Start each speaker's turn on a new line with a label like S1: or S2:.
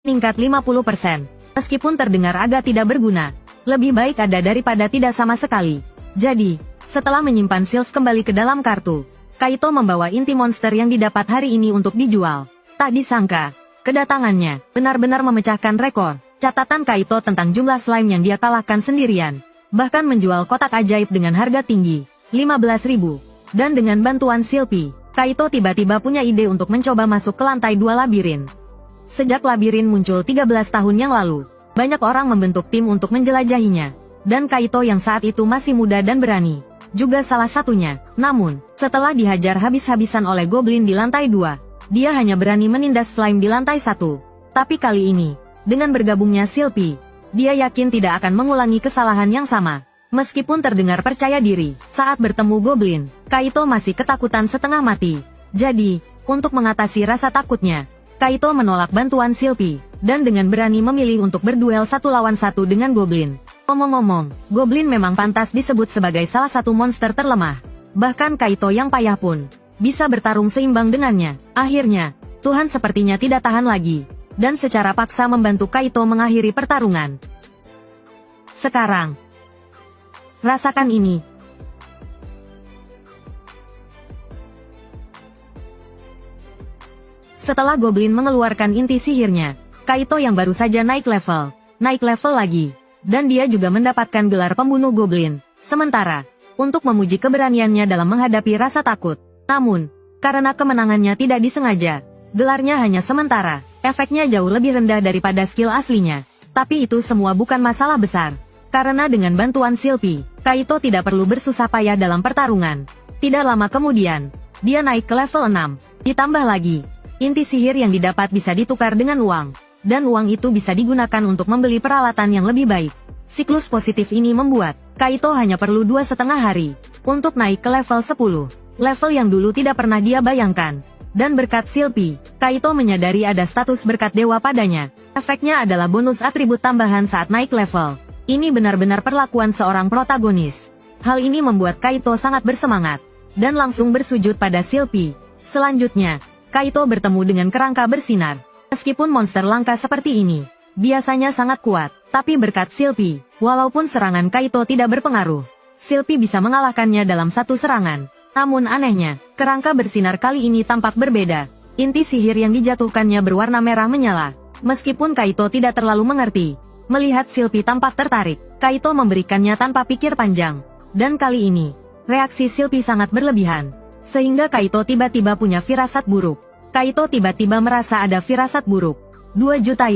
S1: Tingkat 50%. Meskipun terdengar agak tidak berguna, lebih baik ada daripada tidak sama sekali. Jadi, setelah menyimpan Sylph kembali ke dalam kartu, Kaito membawa inti monster yang didapat hari ini untuk dijual. Tak disangka, kedatangannya benar-benar memecahkan rekor. Catatan Kaito tentang jumlah slime yang dia kalahkan sendirian. Bahkan menjual kotak ajaib dengan harga tinggi, 15.000. Dan dengan bantuan Sylphy, Kaito tiba-tiba punya ide untuk mencoba masuk ke lantai 2 labirin. Sejak labirin muncul 13 tahun yang lalu, banyak orang membentuk tim untuk menjelajahinya. Dan Kaito yang saat itu masih muda dan berani, juga salah satunya. Namun, setelah dihajar habis-habisan oleh goblin di lantai 2, dia hanya berani menindas slime di lantai 1. Tapi kali ini, dengan bergabungnya Sylphy, dia yakin tidak akan mengulangi kesalahan yang sama. Meskipun terdengar percaya diri, saat bertemu goblin, Kaito masih ketakutan setengah mati. Jadi, untuk mengatasi rasa takutnya, Kaito menolak bantuan Sylphy, dan dengan berani memilih untuk berduel 1 lawan 1 dengan goblin. Ngomong-ngomong, goblin memang pantas disebut sebagai salah satu monster terlemah. Bahkan Kaito yang payah pun bisa bertarung seimbang dengannya. Akhirnya, Tuhan sepertinya tidak tahan lagi, dan secara paksa membantu Kaito mengakhiri pertarungan. Sekarang, rasakan ini. Setelah goblin mengeluarkan inti sihirnya, Kaito yang baru saja naik level lagi, dan dia juga mendapatkan gelar pembunuh goblin. Sementara, untuk memuji keberaniannya dalam menghadapi rasa takut. Namun, karena kemenangannya tidak disengaja, gelarnya hanya sementara, efeknya jauh lebih rendah daripada skill aslinya. Tapi itu semua bukan masalah besar, karena dengan bantuan Sylphy, Kaito tidak perlu bersusah payah dalam pertarungan. Tidak lama kemudian, dia naik ke level 6, ditambah lagi, inti sihir yang didapat bisa ditukar dengan uang, dan uang itu bisa digunakan untuk membeli peralatan yang lebih baik. Siklus positif ini membuat Kaito hanya perlu 2,5 hari untuk naik ke level 10, level yang dulu tidak pernah dia bayangkan. Dan berkat Sylphy, Kaito menyadari ada status berkat dewa padanya. Efeknya adalah bonus atribut tambahan saat naik level. Ini benar-benar perlakuan seorang protagonis. Hal ini membuat Kaito sangat bersemangat, dan langsung bersujud pada Sylphy. Selanjutnya, Kaito bertemu dengan kerangka bersinar. Meskipun monster langka seperti ini biasanya sangat kuat, tapi berkat Sylphy, walaupun serangan Kaito tidak berpengaruh, Sylphy bisa mengalahkannya dalam satu serangan. Namun anehnya, kerangka bersinar kali ini tampak berbeda. Inti sihir yang dijatuhkannya berwarna merah menyala. Meskipun Kaito tidak terlalu mengerti, melihat Sylphy tampak tertarik, Kaito memberikannya tanpa pikir panjang. Dan kali ini, reaksi Sylphy sangat berlebihan, sehingga Kaito tiba-tiba punya firasat buruk. Kaito tiba-tiba merasa ada firasat buruk. 2 juta